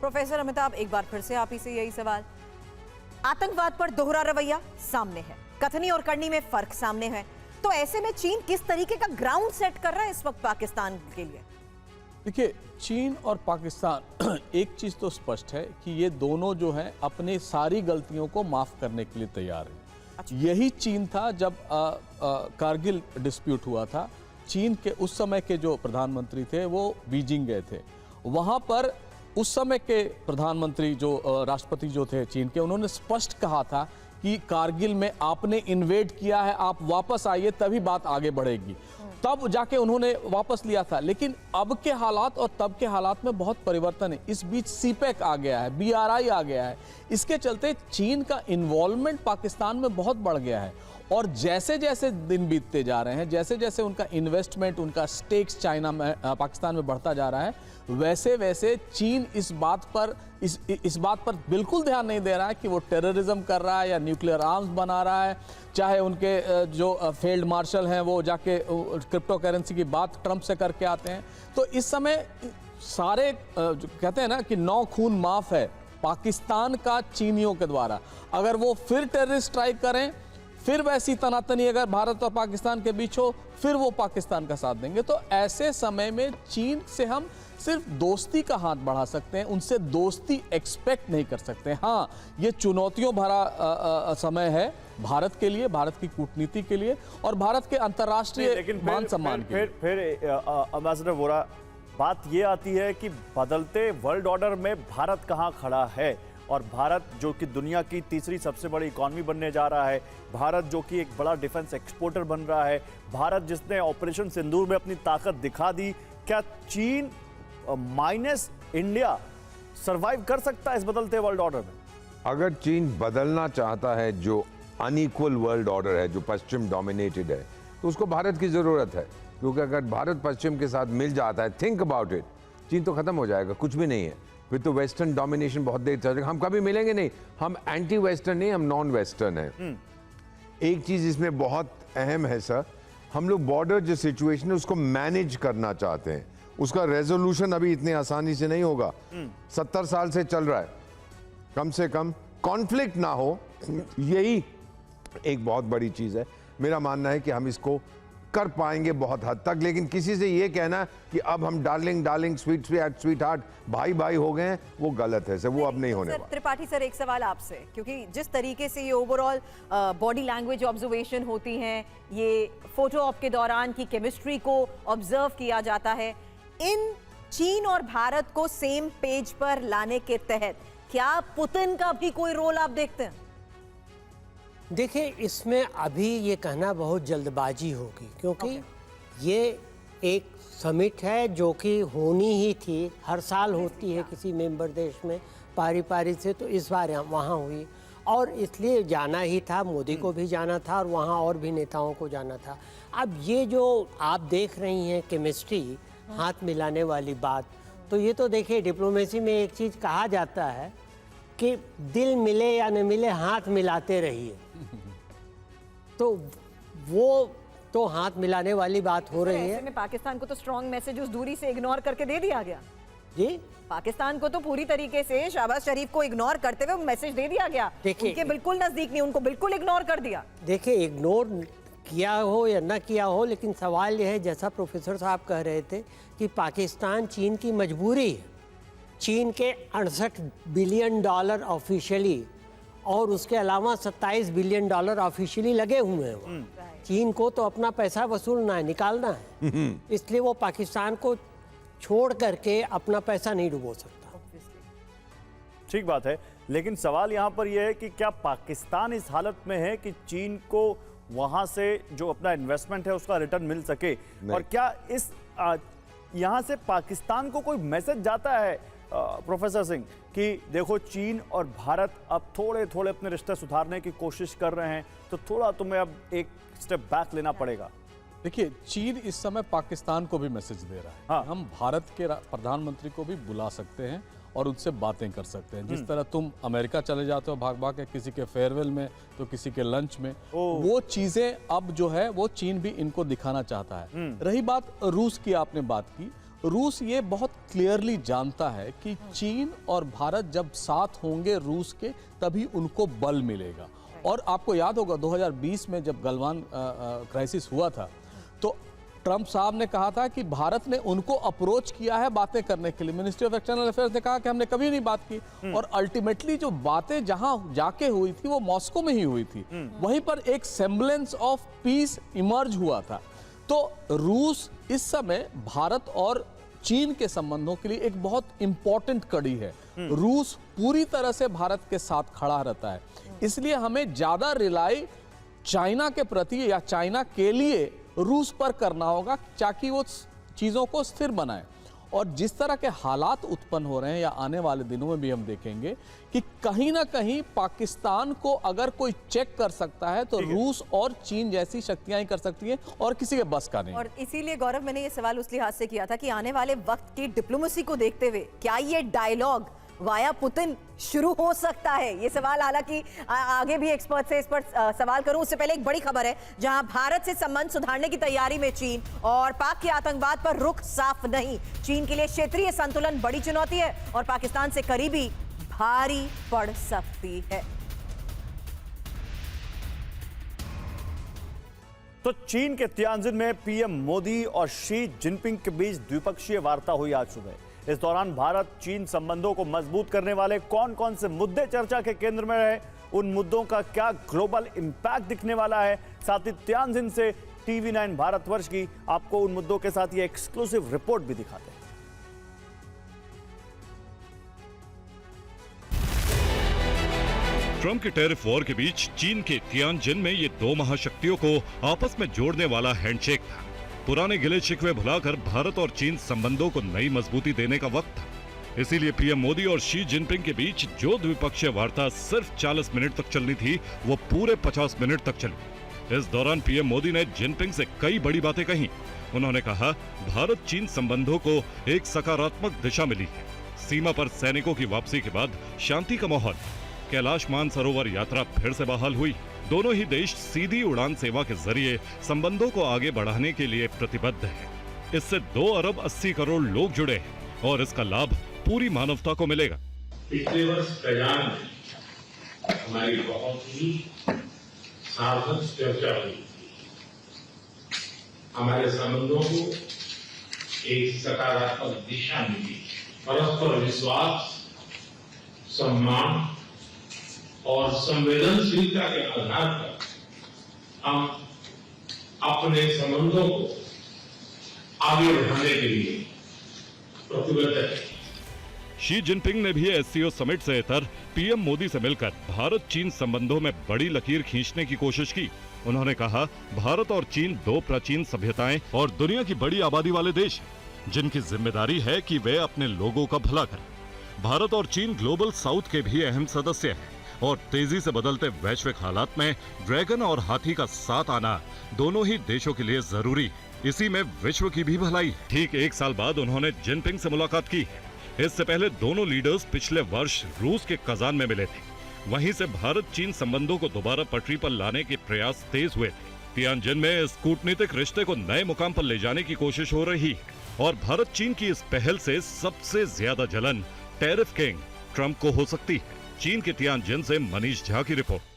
Professor Amitabh, एक बार फिर से आप ही से यही सवाल। आतंकवाद पर दोहरा रवैया सामने है, कथनी और करनी में फर्क सामने है, तो ऐसे में चीन किस तरीके का ग्राउंड सेट कर रहा है इस वक्त पाकिस्तान के लिए? देखिए, चीन और पाकिस्तान एक चीज तो स्पष्ट है कि ये दोनों जो हैं अपनी सारी गलतियों को माफ करने के लिए तैयार हैं। अच्छा। यही चीन था जब कारगिल डिस्प्यूट हुआ था। चीन के उस समय के जो प्रधानमंत्री थे वो बीजिंग गए थे। वहां पर उस समय के प्रधानमंत्री जो राष्ट्रपति जो थे चीन के, उन्होंने स्पष्ट कहा था कि कारगिल में आपने इन्वेड किया है, आप वापस आइए तभी बात आगे बढ़ेगी। तब जाके उन्होंने वापस लिया था। लेकिन अब के हालात और तब के हालात में बहुत परिवर्तन है। इस बीच सीपेक आ गया है, BRI आ गया है। इसके चलते चीन का इन्वॉल्वमेंट पाकिस्तान में बहुत बढ़ गया है। और जैसे जैसे दिन बीतते जा रहे हैं, जैसे जैसे उनका इन्वेस्टमेंट, उनका स्टेक्स चाइना में, पाकिस्तान में बढ़ता जा रहा है, वैसे वैसे चीन इस बात पर बिल्कुल ध्यान नहीं दे रहा है कि वो टेररिज्म कर रहा है या न्यूक्लियर आर्म्स बना रहा है। चाहे उनके जो फील्ड मार्शल हैं वो जाके क्रिप्टो करेंसी की बात ट्रंप से करके आते हैं। तो इस समय सारे कहते हैं ना कि 9 खून माफ है पाकिस्तान का चीनियों के द्वारा। अगर वो फिर टेररिस्ट स्ट्राइक करें, फिर वैसी तनातनी अगर भारत और पाकिस्तान के बीच हो, फिर वो पाकिस्तान का साथ देंगे। तो ऐसे समय में चीन से हम सिर्फ दोस्ती का हाथ बढ़ा सकते हैं, उनसे दोस्ती एक्सपेक्ट नहीं कर सकते। हाँ, ये चुनौतियों भरा समय है भारत के लिए, भारत की कूटनीति के लिए और भारत के अंतर्राष्ट्रीय मान सम्मान के लिए। फिर अम्बेसडर वोरा, बात ये आती है कि बदलते वर्ल्ड ऑर्डर में भारत कहाँ खड़ा है? और भारत जो कि दुनिया की तीसरी सबसे बड़ी इकॉनमी बनने जा रहा है, भारत जो कि एक बड़ा डिफेंस एक्सपोर्टर बन रहा है, भारत जिसने ऑपरेशन सिंदूर में अपनी ताकत दिखा दी, क्या चीन माइनस इंडिया सरवाइव कर सकता है इस बदलते वर्ल्ड ऑर्डर में? अगर चीन बदलना चाहता है जो अनइक्वल वर्ल्ड ऑर्डर है, जो पश्चिम डोमिनेटेड है, तो उसको भारत की जरूरत है। क्योंकि अगर भारत पश्चिम के साथ मिल जाता है, थिंक अबाउट इट, चीन तो खत्म हो जाएगा, कुछ भी नहीं है। फिर तो वेस्टर्न डोमिनेशन बहुत देर चलेगा। हम कभी मिलेंगे नहीं, हम एंटी वेस्टर्न नहीं, हम नॉन वेस्टर्न है। एक चीज इसमें बहुत अहम है सर, हम लोग बॉर्डर जो सिचुएशन है उसको मैनेज करना चाहते हैं। उसका रेजोल्यूशन अभी इतने आसानी से नहीं होगा। 70 साल से चल रहा है, कम से कम कॉन्फ्लिक्ट ना हो, यही एक बहुत बड़ी चीज है। मेरा मानना है कि हम इसको कर पाएंगे बहुत हद तक। लेकिन किसी से ये कहना कि अब हम डार्लिंग स्वीट हार्ट भाई भाई हो गए हैं, वो गलत है सर, वो अब नहीं होने वाला। त्रिपाठी सर, एक सवाल आपसे, क्योंकि जिस तरीके से ये ओवरऑल बॉडी लैंग्वेज ऑब्जर्वेशन होती हैं, ये फोटो ऑप के दौरान की केमिस्ट्री को ऑब्जर्व किया जाता है, इन चीन और भारत को सेम पेज पर लाने के तहत क्या पुतिन का भी कोई रोल आप देखते हैं? देखिए, इसमें अभी ये कहना बहुत जल्दबाजी होगी, क्योंकि ये एक समिट है जो कि होनी ही थी, हर साल होती है किसी मेंबर देश में पारी से, तो इस बार वहाँ हुई और इसलिए जाना ही था, मोदी को भी जाना था और वहाँ और भी नेताओं को जाना था। अब ये जो आप देख रही हैं केमिस्ट्री, हाथ मिलाने वाली बात, तो ये तो देखिए डिप्लोमेसी में एक चीज़ कहा जाता है कि दिल मिले या न मिले, हाथ मिलाते रहिए। तो वो तो हाथ मिलाने वाली बात हो रही है। ऐसे में पाकिस्तान को तो स्ट्रॉन्ग मैसेज उस दूरी से इग्नोर करके दे दिया गया जी। पाकिस्तान को तो पूरी तरीके से शहबाज शरीफ को इग्नोर करते हुए मैसेज दे दिया गया। देखिए, उनके बिल्कुल नजदीक नहीं, उनको बिल्कुल इग्नोर कर दिया। देखिए, इग्नोर किया हो या ना किया हो, लेकिन सवाल यह है, जैसा प्रोफेसर साहब कह रहे थे कि पाकिस्तान चीन की मजबूरी है। चीन के 68 बिलियन डॉलर ऑफिशियली और उसके अलावा 27 बिलियन डॉलर ऑफिशियली लगे हुए हैं। चीन को तो अपना पैसा वसूलना है, निकालना है, इसलिए वो पाकिस्तान को छोड़ करके अपना पैसा नहीं डुबो सकता। ठीक बात है, लेकिन सवाल यहाँ पर यह है कि क्या पाकिस्तान इस हालत में है कि चीन को वहां से जो अपना इन्वेस्टमेंट है उसका रिटर्न मिल सके? और क्या इस यहाँ से पाकिस्तान को कोई मैसेज जाता है प्रोफेसर सिंह कि देखो चीन और भारत अब थोड़े थोड़े अपने रिश्ते सुधारने की कोशिश कर रहे हैं, तो थोड़ा तुम्हें अब एक स्टेप बैक लेना पड़ेगा? देखिए, चीन इस समय पाकिस्तान को भी मैसेज दे रहा है। हाँ। हम भारत के प्रधानमंत्री को भी बुला सकते हैं और उनसे बातें कर सकते हैं। जिस तरह तुम अमेरिका चले जाते हो भाग भाग के, किसी के फेयरवेल में तो किसी के लंच में, वो चीजें अब जो है वो चीन भी इनको दिखाना चाहता है। रही बात रूस की, आपने बात की, रूस ये बहुत क्लियरली जानता है कि चीन और भारत जब साथ होंगे रूस के, तभी उनको बल मिलेगा। और आपको याद होगा 2020 में जब गलवान क्राइसिस हुआ था, तो ट्रंप साहब ने कहा था कि भारत ने उनको अप्रोच किया है बातें करने के लिए। मिनिस्ट्री ऑफ एक्सटर्नल अफेयर्स ने कहा कि हमने कभी नहीं बात की, और अल्टीमेटली जो बातें जहां जाके हुई थी वो मॉस्को में ही हुई थी। वहीं पर एक सेम्बलेंस ऑफ पीस इमर्ज हुआ था। तो रूस इस समय भारत और चीन के संबंधों के लिए एक बहुत इंपॉर्टेंट कड़ी है। रूस पूरी तरह से भारत के साथ खड़ा रहता है, इसलिए हमें ज्यादा रिलाई चाइना के प्रति या चाइना के लिए रूस पर करना होगा, ताकि वो चीजों को स्थिर बनाए। और जिस तरह के हालात उत्पन्न हो रहे हैं, या आने वाले दिनों में भी हम देखेंगे कि कहीं ना कहीं पाकिस्तान को अगर कोई चेक कर सकता है तो रूस और चीन जैसी शक्तियां ही कर सकती हैं, और किसी के बस का नहीं। और इसीलिए गौरव, मैंने ये सवाल उस लिहाज से किया था कि आने वाले वक्त की डिप्लोमेसी को देखते हुए क्या ये डायलॉग वाया पुतिन शुरू हो सकता है? ये सवाल हालांकि आगे भी एक्सपर्ट से इस पर सवाल करूं, उससे पहले एक बड़ी खबर है जहां भारत से संबंध सुधारने की तैयारी में चीन, और पाक के आतंकवाद पर रुख साफ नहीं। चीन के लिए क्षेत्रीय संतुलन बड़ी चुनौती है और पाकिस्तान से करीबी भारी पड़ सकती है। तो चीन के तियानजिन में पीएम मोदी और शी जिनपिंग के बीच द्विपक्षीय वार्ता हुई आज सुबह। इस दौरान भारत चीन संबंधों को मजबूत करने वाले कौन कौन से मुद्दे चर्चा के केंद्र में रहे, उन मुद्दों का क्या ग्लोबल इंपैक्ट दिखने वाला है, साथ ही तियानजिन से TV9 भारतवर्ष की आपको उन मुद्दों के साथ ये एक्सक्लूसिव रिपोर्ट भी दिखाते हैं। ट्रंप के टैरिफ वॉर के बीच चीन के तियानजिन में ये दो महाशक्तियों को आपस में जोड़ने वाला हैंडशेक था। पुराने गिले शिकवे भुलाकर भारत और चीन संबंधों को नई मजबूती देने का वक्त था। इसीलिए पीएम मोदी और शी जिनपिंग के बीच जो द्विपक्षीय वार्ता सिर्फ 40 मिनट तक चलनी थी, वो पूरे 50 मिनट तक चली। इस दौरान पीएम मोदी ने जिनपिंग से कई बड़ी बातें कही। उन्होंने कहा, भारत चीन संबंधों को एक सकारात्मक दिशा मिली है। सीमा पर सैनिकों की वापसी के बाद शांति का माहौल। कैलाश मानसरोवर यात्रा फिर से बहाल हुई। दोनों ही देश सीधी उड़ान सेवा के जरिए संबंधों को आगे बढ़ाने के लिए प्रतिबद्ध हैं। इससे 2 अरब 80 करोड़ लोग जुड़े हैं और इसका लाभ पूरी मानवता को मिलेगा। पिछले वर्ष कजान में हमारी बहुत ही सार्थक चर्चा हुई थी। हमारे संबंधों को एक सकारात्मक दिशा मिली। परस्पर विश्वास, सम्मान और संवेदनशीलता के आधार पर हम अपने संबंधों को आगे बढ़ाने के लिए प्रतिबद्ध हैं। शी जिनपिंग ने भी SCO समिट से इतर पीएम मोदी से मिलकर भारत चीन संबंधों में बड़ी लकीर खींचने की कोशिश की। उन्होंने कहा, भारत और चीन 2 प्राचीन सभ्यताएं और दुनिया की बड़ी आबादी वाले देश हैं, जिनकी जिम्मेदारी है कि वे अपने लोगों का भला करें। भारत और चीन ग्लोबल साउथ के भी अहम सदस्य हैं और तेजी से बदलते वैश्विक हालात में ड्रैगन और हाथी का साथ आना दोनों ही देशों के लिए जरूरी है। इसी में विश्व की भी भलाई है। ठीक 1 साल बाद उन्होंने जिनपिंग से मुलाकात की है। इससे पहले दोनों लीडर्स पिछले वर्ष रूस के कजान में मिले थे। वहीं से भारत चीन संबंधों को दोबारा पटरी पर लाने के प्रयास तेज हुए थे। तियानजिन में इस कूटनीतिक रिश्ते को नए मुकाम पर ले जाने की कोशिश हो रही है और भारत चीन की इस पहल से सबसे ज्यादा जलन टैरिफ किंग ट्रंप को हो सकती है। चीन के तियानजिन से मनीष झा की रिपोर्ट।